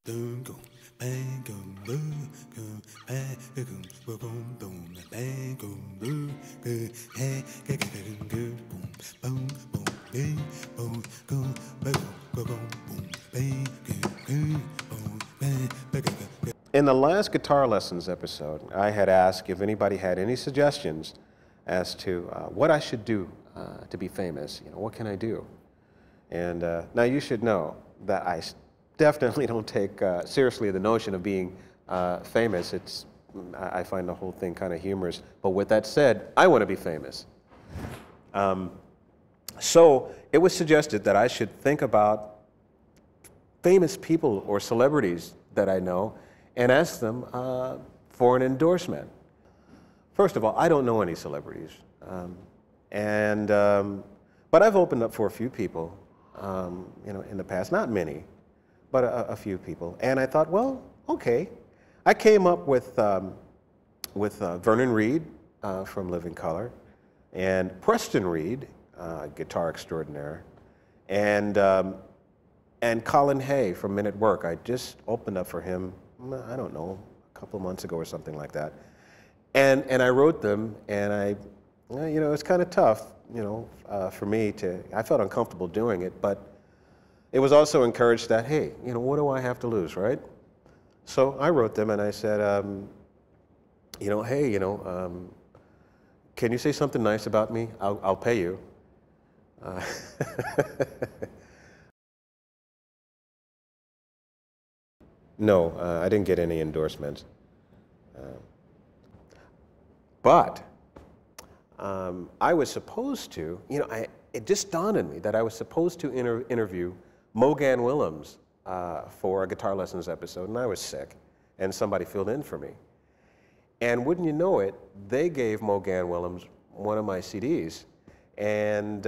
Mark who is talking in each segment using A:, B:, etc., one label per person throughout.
A: In the last guitar lessons episode, I had asked if anybody had any suggestions as to what I should do to be famous. You know, what can I do? And now you should know that I definitely don't take seriously the notion of being famous. I find the whole thing kind of humorous. But with that said, I want to be famous. So it was suggested that I should think about famous people or celebrities that I know and ask them for an endorsement. First of all, I don't know any celebrities. But I've opened up for a few people, you know, in the past, not many, but a few people. And I thought, well, okay. I came up with Vernon Reid from Living Colour, and Preston Reid, guitar extraordinaire, and Colin Hay from Men at Work. I just opened up for him, I don't know, a couple months ago or something like that. And I wrote them, and you know, it's kind of tough, you know, for me I felt uncomfortable doing it, but it was also encouraged that, hey, you know, what do I have to lose, right? So I wrote them and I said, you know, hey, you know, can you say something nice about me? I'll pay you. No, I didn't get any endorsements. But I was supposed to, you know, it just dawned on me that I was supposed to interview Mogan Willems for a guitar lessons episode, and I was sick, and somebody filled in for me. And wouldn't you know it, they gave Mogan Willems one of my CDs, and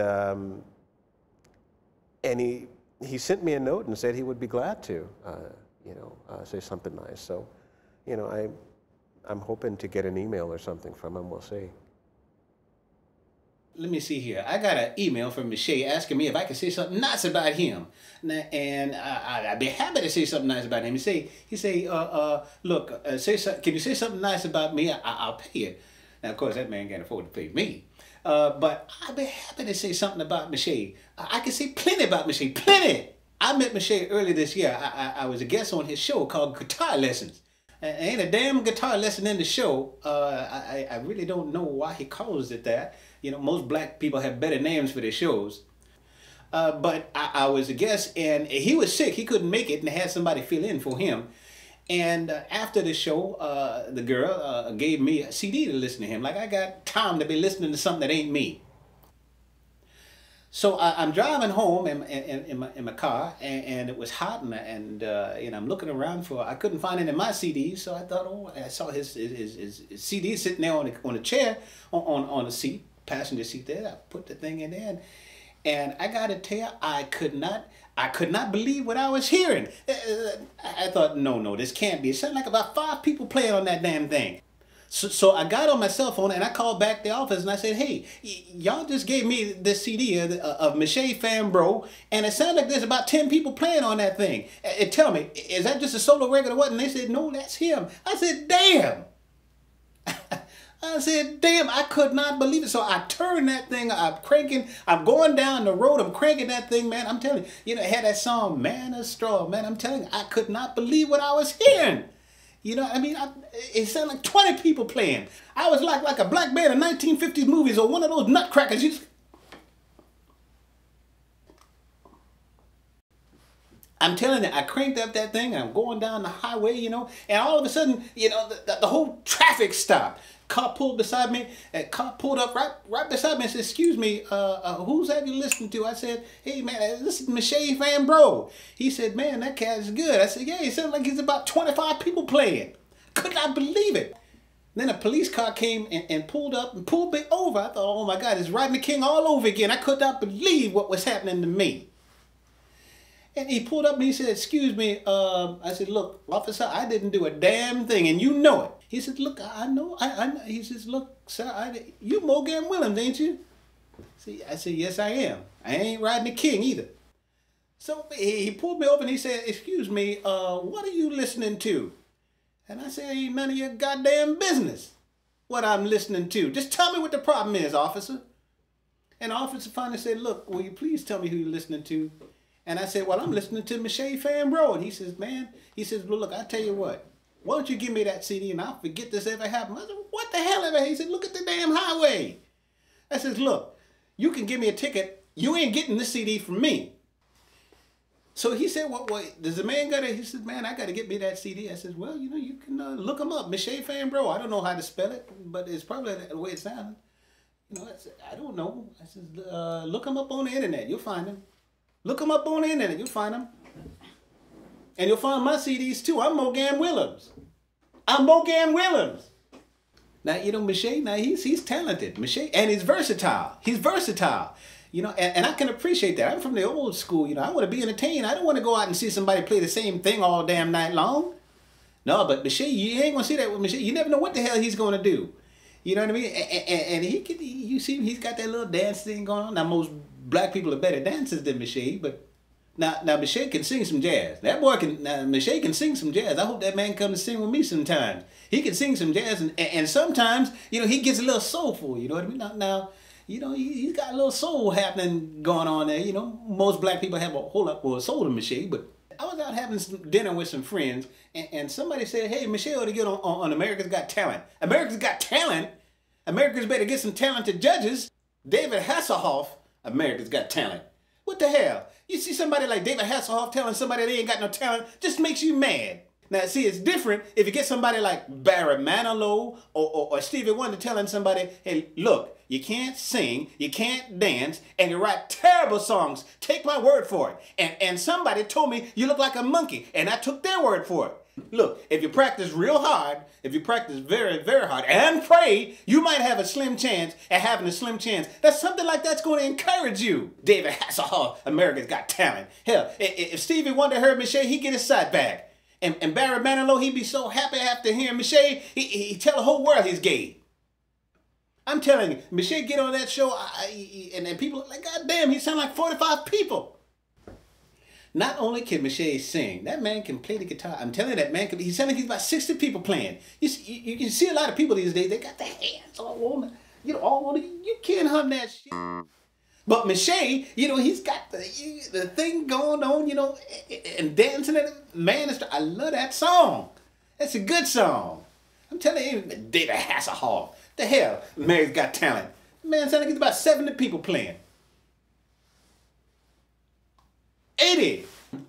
A: he sent me a note and said he would be glad to, you know, say something nice. So, you know, I'm hoping to get an email or something from him. We'll see.
B: Let me see here. I got an email from Miche asking me if I could say something nice about him. And I'd be happy to say something nice about him. He say, look, can you say something nice about me? I'll pay you. Now, of course, that man can't afford to pay me. But I'd be happy to say something about Miche. I can say plenty about Miche, plenty. I met Miche earlier this year. I was a guest on his show called Guitar Lessons. Ain't a damn guitar lesson in the show. I really don't know why he calls it that. You know, most black people have better names for their shows. But I was a guest, and he was sick. He couldn't make it, and had somebody fill in for him. And after the show, the girl gave me a CD to listen to him. Like, I got time to be listening to something that ain't me. So I'm driving home in my car, and it was hot, and you know, I'm looking around I couldn't find any of my CDs, so I thought, oh, I saw his CD sitting there on a chair, on the seat, passenger seat there. I put the thing in there, and I gotta tell you, I could not believe what I was hearing. I thought, no, this can't be. It sounded like about 5 people playing on that damn thing. So I got on my cell phone and I called back the office and I said, hey, y'all just gave me this CD of Miche Fambro, and it sounded like there's about 10 people playing on that thing. Tell me, is that just a solo record or what? And they said, no, that's him. I said, damn. I said, damn, I could not believe it. So I turned that thing, I'm going down the road, I'm cranking that thing, man. I'm telling you, it had that song, Man of Straw, man. I'm telling you, I could not believe what I was hearing. You know, I mean, it sounded like 20 people playing. I was like a black man in 1950s movies or one of those nutcrackers. I'm telling you, I cranked up that thing and I'm going down the highway, you know, and all of a sudden, you know, the whole traffic stopped. Car pulled beside me, and car pulled up right beside me and said, excuse me, who's that you listening to? I said, hey man, this is Miche Fambro. He said, man, that cat's good. I said, yeah, he sounded like he's about 25 people playing. Could not believe it. Then a police car came and pulled up and pulled me over. I thought, oh my God, it's Rodney King all over again. I could not believe what was happening to me. And he pulled up and he said, excuse me, I said, look, officer, I didn't do a damn thing, and you know it. He said, look, I know. He says, look, sir, you Mogan Willems, ain't you? See, I said, yes, I am. I ain't Rodney King either. So he pulled me over and he said, "Excuse me, what are you listening to?" And I said, "Ain't none of your goddamn business what I'm listening to. Just tell me what the problem is, officer." And the officer finally said, "Look, will you please tell me who you're listening to?" And I said, "Well, I'm listening to Miche Fambro." And he says, "Man," he says, "Well, look, I tell you what. Why don't you give me that CD and I'll forget this ever happened." I said, "What the hell ever?" He said, "Look at the damn highway." I says, "Look, you can give me a ticket. You ain't getting this CD from me." So he said, "What? Does the man got it?" He said, "Man, I got to get me that CD." I said, "Well, you know, you can look him up, Miche Fambro. I don't know how to spell it, but it's probably the way it sounds. You know, I don't know." I said, "Look him up on the internet. You'll find him. Look him up on the internet. You'll find him. And you'll find my CDs too. I'm Willems. I'm Willems." Now, you know, Miche, now he's talented. Miche, and he's versatile. He's versatile. You know, and I can appreciate that. I'm from the old school. You know, I want to be entertained. I don't want to go out and see somebody play the same thing all damn night long. No, but Miche, you ain't going to see that with Miche. You never know what the hell he's going to do. You know what I mean? And you see, he's got that little dance thing going on. Now, most black people are better dancers than Miche, but now Miche can sing some jazz. That boy can, Miche can sing some jazz. I hope that man comes and sing with me sometimes. He can sing some jazz, and sometimes, you know, he gets a little soulful, you know what I mean? Now you know, he's got a little soul happening going on there. You know, most black people have a whole lot more soul than Miche, but I was out having some dinner with some friends, and somebody said, "Hey, Miche ought to get on America's Got Talent." America's Got Talent? America's better get some talented judges. David Hasselhoff, America's Got Talent. What the hell? You see somebody like David Hasselhoff telling somebody they ain't got no talent, just makes you mad. Now, see, it's different if you get somebody like Barry Manilow or Stevie Wonder telling somebody, "Hey, look, you can't sing, you can't dance, and you write terrible songs. Take my word for it." And somebody told me you look like a monkey, and I took their word for it. Look, if you practice real hard, if you practice very, very hard, and pray, you might have a slim chance at having a slim chance. That's something like that's going to encourage you. David Hasselhoff, America's Got Talent. Hell, if Stevie Wonder heard Miche, he'd get his side back. And Barry Manilow, he'd be so happy after hearing Miche, he'd tell the whole world he's gay. I'm telling you, Miche get on that show, and people are like, "God damn, he sound like 45 people." Not only can Miche sing, that man can play the guitar. I'm telling you, that man he sounds like he's about 60 people playing. You can see a lot of people these days, they got their hands all on, you know, all on it. You can't hum that shit. But Miche, you know, he's got the thing going on, you know, and dancing. Man, I love that song. That's a good song. I'm telling you, David Hasselhoff. The hell, Mary's Got Talent. Man, sounds like he's about 70 people playing. 80.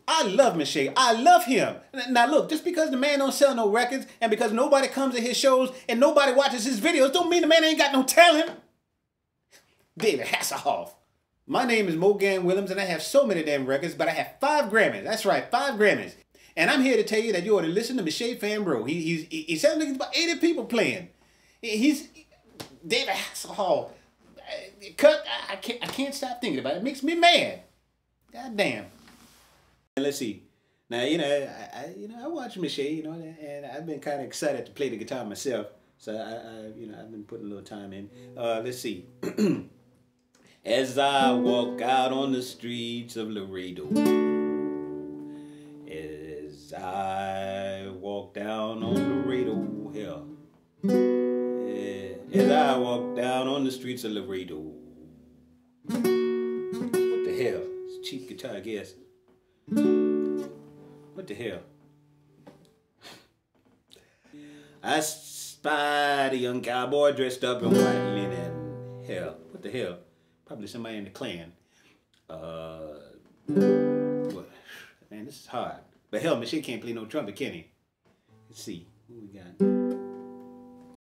B: I love Miche. I love him. Now look, just because the man don't sell no records and because nobody comes to his shows and nobody watches his videos don't mean the man ain't got no talent. David Hasselhoff. My name is Willems, and I have so many damn records, but I have 5 Grammys. That's right, 5 Grammys. And I'm here to tell you that you ought to listen to Miche Fambro. He sounds like he's about 80 people playing. He's David Hasselhoff. I can't stop thinking about it. It makes me mad. God damn. And let's see. Now, you know, I watch Miche, you know, and I've been kind of excited to play the guitar myself. So you know, I've been putting a little time in. Let's see. As I walk out on the streets of Laredo, as I walk down on Laredo Hill, as I walk down on the streets of Laredo. What the hell? It's a cheap guitar, I guess. What the hell? I spied a young cowboy dressed up in white linen. Hell, what the hell? Probably somebody in the Klan. What? Man, this is hard. But hell, Miche can't play no trumpet, can he? Let's see. Who we got?